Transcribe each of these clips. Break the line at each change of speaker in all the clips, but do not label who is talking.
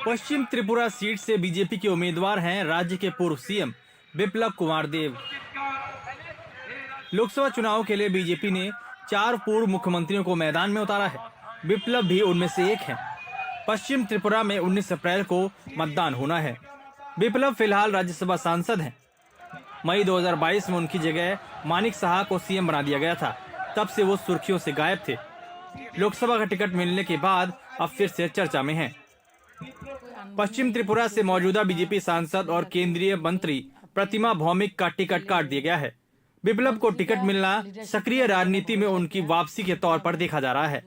पश्चिम Tripura seat से BJP के उम्मीदवार हैं राज्य के पूर्व सीएम बिप्लब कुमार देव। लोकसभा चुनाव के लिए बीजेपी ने 4 पूर्व मुख्यमंत्रियों को मैदान में उतारा है। बिप्लब भी उनमें से एक हैं। पश्चिम त्रिपुरा में 19 अप्रैल को मतदान होना है। बिप्लब फिलहाल राज्यसभा सांसद हैं। मई 2022 में उनकी जगह मानिक साहा को सीएम बना दिया गया था। तब से वो सुर्खियों से गायब थे। लोकसभा का टिकट मिलने के बाद अब फिर से चर्चा में हैं। पश्चिम त्रिपुरा से मौजूदा बीजेपी सांसद और केंद्रीय मंत्री प्रतिमा भौमिक का टिकट काट दिया गया है। बिप्लब को टिकट मिलना सक्रिय राजनीति में उनकी वापसी के तौर पर देखा जा रहा है।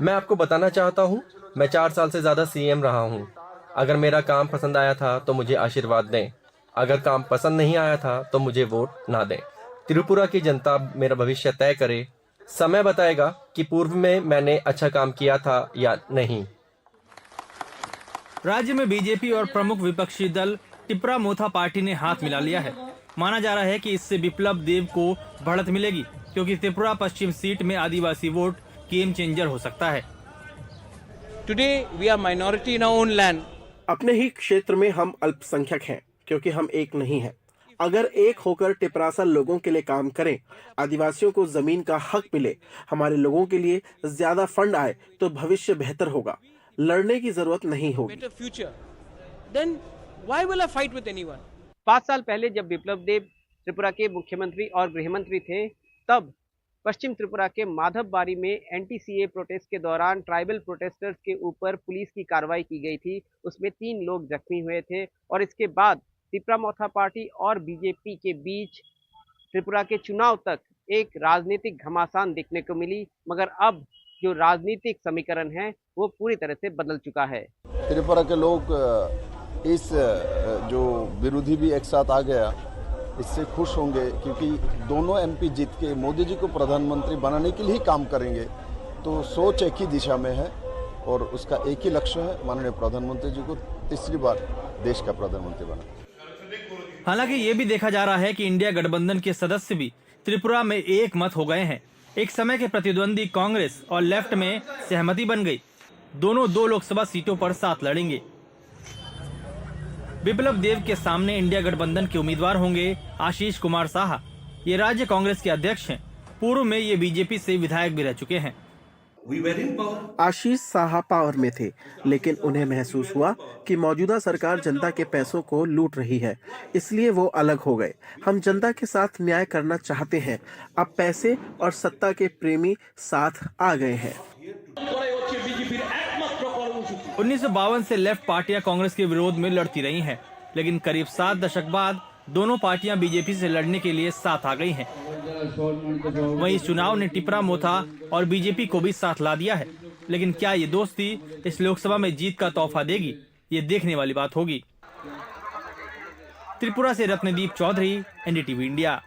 मैं आपको बताना चाहता हूँ, मैं 4 साल से ज्यादा सीएम रहा हूँ। अगर मेरा काम पसंद आया था तो मुझे आशीर्वाद दें, अगर काम पसंद नहीं आया था तो मुझे वोट ना दें। त्रिपुरा की जनता मेरा भविष्य तय करे। समय बताएगा कि पूर्व में मैंने अच्छा काम किया था या नहीं।
राज्य में बीजेपी और प्रमुख विपक्षी दल टिपरा मोथा पार्टी ने हाथ मिला लिया है। माना जा रहा है कि इससे बिप्लब देव को बढ़त मिलेगी, क्योंकि त्रिपुरा पश्चिम सीट में आदिवासी वोट गेम चेंजर हो सकता है।
Today we are minority in our own land.
अपने ही क्षेत्र में हम अल्पसंख्यक हैं, क्योंकि हम एक नहीं हैं। अगर एक होकर टिपरासा लोगों के लिए काम करें, आदिवासियों को जमीन का हक मिले, हमारे लोगों के लिए ज्यादा फंड आए, तो भविष्य बेहतर होगा। लड़ने की जरूरत नहीं होगी।
Better future. Then why will I fight with anyone?
5 साल पहले जब बिप्लब देव त्रिपुरा के मुख्यमंत्री और गृहमंत्री थे, तब पश्चिम त्रिपुरा के माधवबारी में एंटी-सीए प्रोटेस्ट के दौरान ट्राइबल प्रोटेस्टर्स के ऊपर पुलिस की कार्रवाई की गई थी। उसमें 3 लोग जख्मी हुए थे और इसके बाद टिपरा मोथा पार्टी और बीजेपी के बीच त्रिपुरा के चुनाव तक एक राजनीतिक घमासान देखने को मिली, मगर अब जो राजनीतिक समीकरण है वो पूरी तरह से बदल चुका है।
त्रिपुरा के लोग इस जो विरोधी भी एक साथ आ गया, इससे खुश होंगे, क्योंकि दोनों एमपी जीत के मोदी जी को प्रधानमंत्री बनाने के लिए ही काम करेंगे। तो सोच एक ही दिशा में है और उसका एक ही लक्ष्य है, माननीय प्रधानमंत्री जी को तीसरी बार देश का प्रधानमंत्री बना।
हालांकि ये भी देखा जा रहा है कि इंडिया गठबंधन के सदस्य भी त्रिपुरा में एक मत हो गए हैं। एक समय के प्रतिद्वंदी कांग्रेस और लेफ्ट में सहमति बन गई। दोनों 2 लोकसभा सीटों पर साथ लड़ेंगे। बिप्लब देव के सामने इंडिया गठबंधन के उम्मीदवार होंगे आशीष कुमार साहा। ये राज्य कांग्रेस के अध्यक्ष हैं। पूर्व में ये बीजेपी से विधायक भी रह चुके हैं।
आशीष साहा पावर में थे, लेकिन उन्हें महसूस हुआ कि मौजूदा सरकार जनता के पैसों को लूट रही है, इसलिए वो अलग हो गए। हम जनता के साथ न्याय करना चाहते हैं। अब पैसे और सत्ता के प्रेमी साथ आ गए हैं।
1952 से लेफ्ट पार्टियां कांग्रेस के विरोध में लड़ती रही हैं, लेकिन करीब 7 दशक बाद दोनों पार्टियां बीजेपी से लड़ने के लिए साथ आ गई हैं। वहीं इस चुनाव ने टिपरा मोथा और बीजेपी को भी साथ ला दिया है। लेकिन क्या ये दोस्ती इस लोकसभा में जीत का तोहफा देगी, ये देखने वाली बात होगी। त्रिपुरा से रत्नदीप चौधरी, एनडीटीवी इंडिया।